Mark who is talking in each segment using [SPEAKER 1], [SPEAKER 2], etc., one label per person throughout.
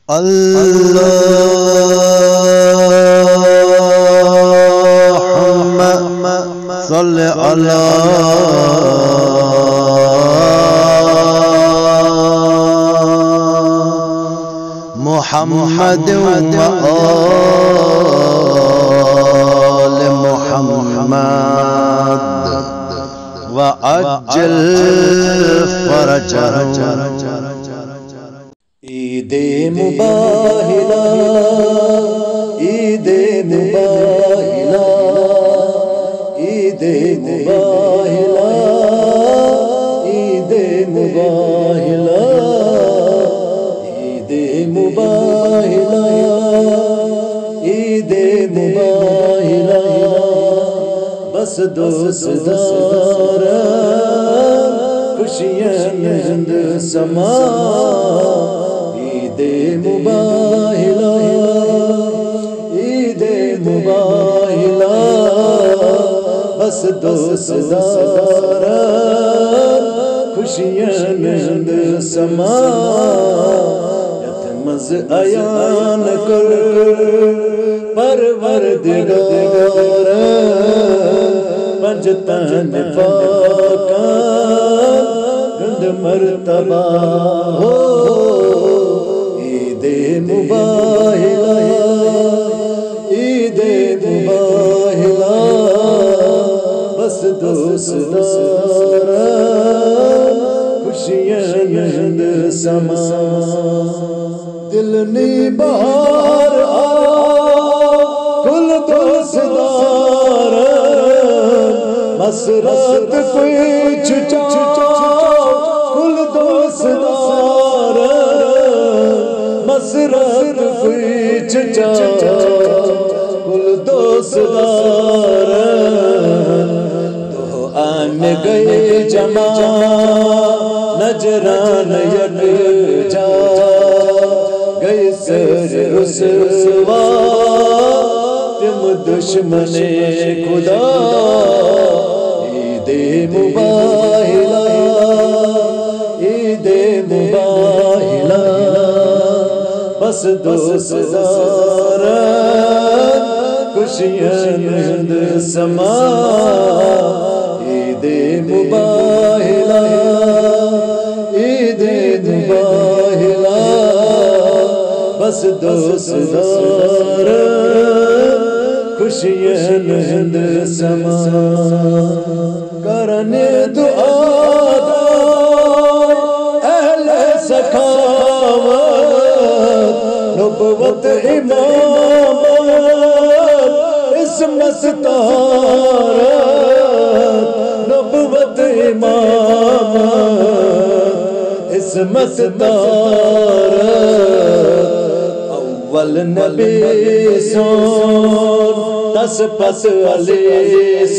[SPEAKER 1] اللهم صل على محمد وآل محمد وعجل فرجهم.
[SPEAKER 2] عید مباہلہ عید مباہلہ عید مباہلہ عید مباہلہ عید مباہلہ عید مباہلہ بس دوستدار خوشیاں ہند سما. عید مباہلہ عید مباہلہ بس دوستدار خوشیاں ہند سما. یتمز عیان کر پروردگار پنجتن پاکاں گند مرتبہ ہو. عید مباہلہ عید مباہلہ بس دوستدار خوشیاں ہند سما. دل نی بہار کل دوستدار مسرت کوئی کل دوستدار مسرت کوئی کل دوستدار. دو آن گئے جمع نجران یکجا گئے سر رسوا تم دشمن خدا. عید مباہلہ عید مباہلہ بس دوستدار خوشیاں ہند سما. عید مباہلہ عید مباہلہ بس دوستدار خوشیاں ہند سما. کرنے دعا اہل سخاوت نبوت امامت عصمت طہارت نبوت امامت عصمت طہارت. اول نبی سون دس پس علی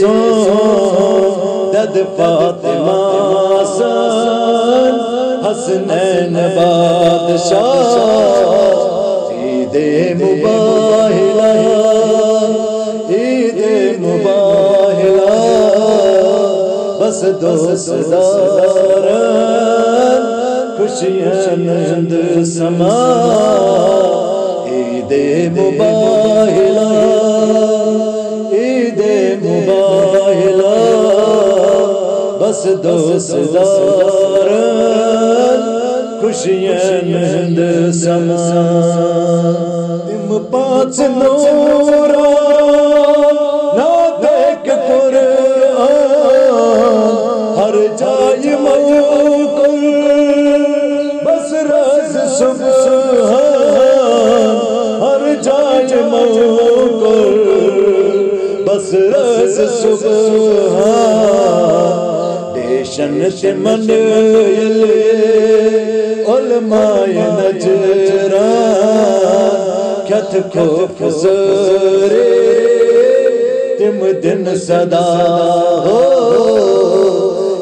[SPEAKER 2] سون دد فاطمہ سن حسنین بادشاہ. عید مباہلہ عید مباہلہ بس دوستدار خوشیاں ہند سما. عید مباہلہ عید مباہلہ بس دوستدار خوشیاں ہند سما. تم پانچ نورا ناطق قرآن ہر جائے موقع بس رز سبحان ہر جائے موقع بس رز سبحان. دیشن سے من علماء نجران کھت کو فزرے تم دن صدا ہو.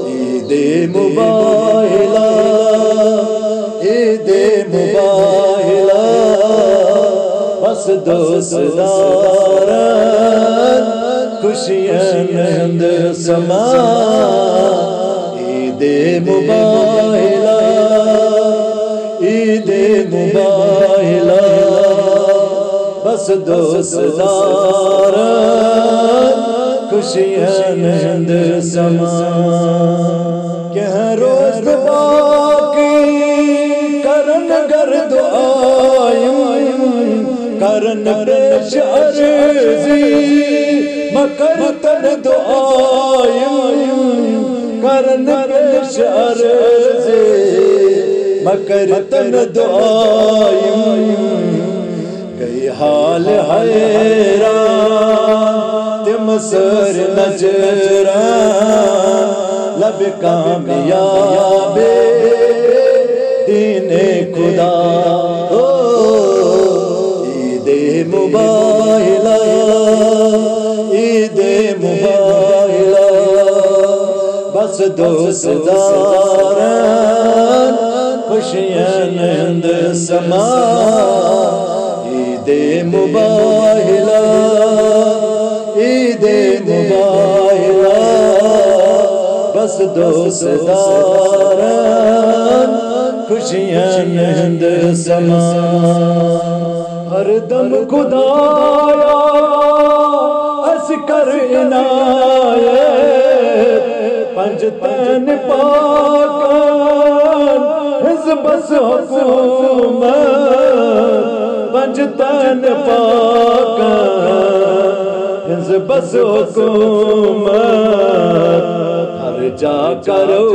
[SPEAKER 2] عید مباہلہ عید مباہلہ بس دوستدار خوشیاں ہند سما. عید مباہلہ عید مباہلہ بس دوستدار خوشیاں ہند سما کہ روز باقی کرن گر دعائیں کرن پیش عرضی مکرتن دعائیں کرن پیش عرضی مکرتن دعائیں گئی حال حیران تم سر نجران لب کامیاب دین خدا عید مباہلہ عید مباہلہ بس دوستداران خوشیاں ہند سما عید مباہلہ عید مباہلہ بس دوستداران خوشیاں ہند سما ہر دم خدایا اس کر عنایت پنجتن پاکان حزب حکومت پنجتن پاکان حزب حکومت ہر جا کرو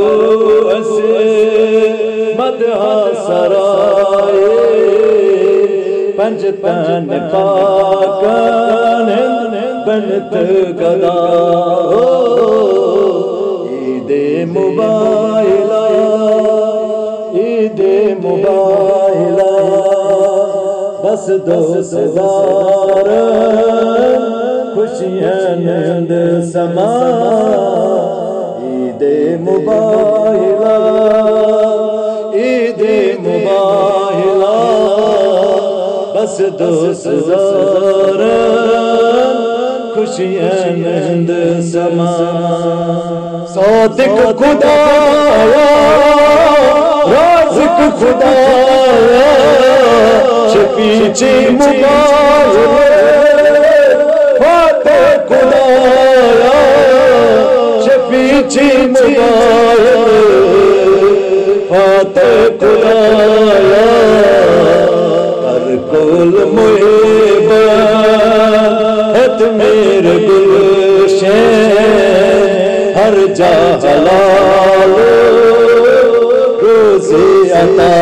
[SPEAKER 2] اسے مدح سرائے پنجتن پاکان بنت گدا عید مباہلہ عید مباہلہ بس دوستداران خوشیاں ہند سما عید مباہلہ عید مباہلہ بس دوستداران خوشیاں ہند سما صادق خدایا رازق خدایا شفیع مباہلہ فاتح خدایا شفیع مباہلہ فاتح خدایا ہر کل محب ہے میرے گلشن ہر جا حلال روزی عطا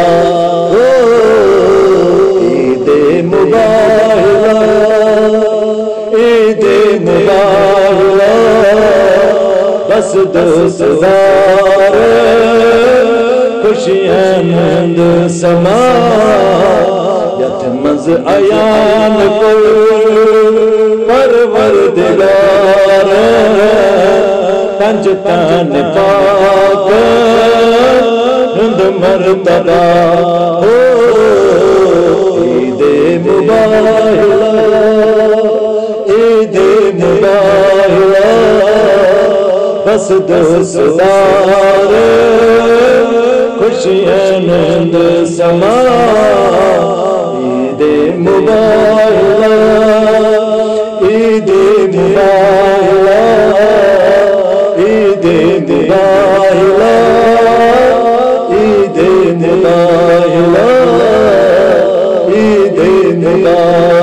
[SPEAKER 2] عید مباہلہ عید مباہلہ بس دوستداران خوشیاں ہند سما یتمز عیان کل پروردگار پنجتن پاک ہند مرتبہ عید مباہلہ عید مباہلہ بس دوستداران خوشیاں ہند سما عید مباہلہ عید مباہلہ عید مباہلہ عید مباہلہ عید مباہلہ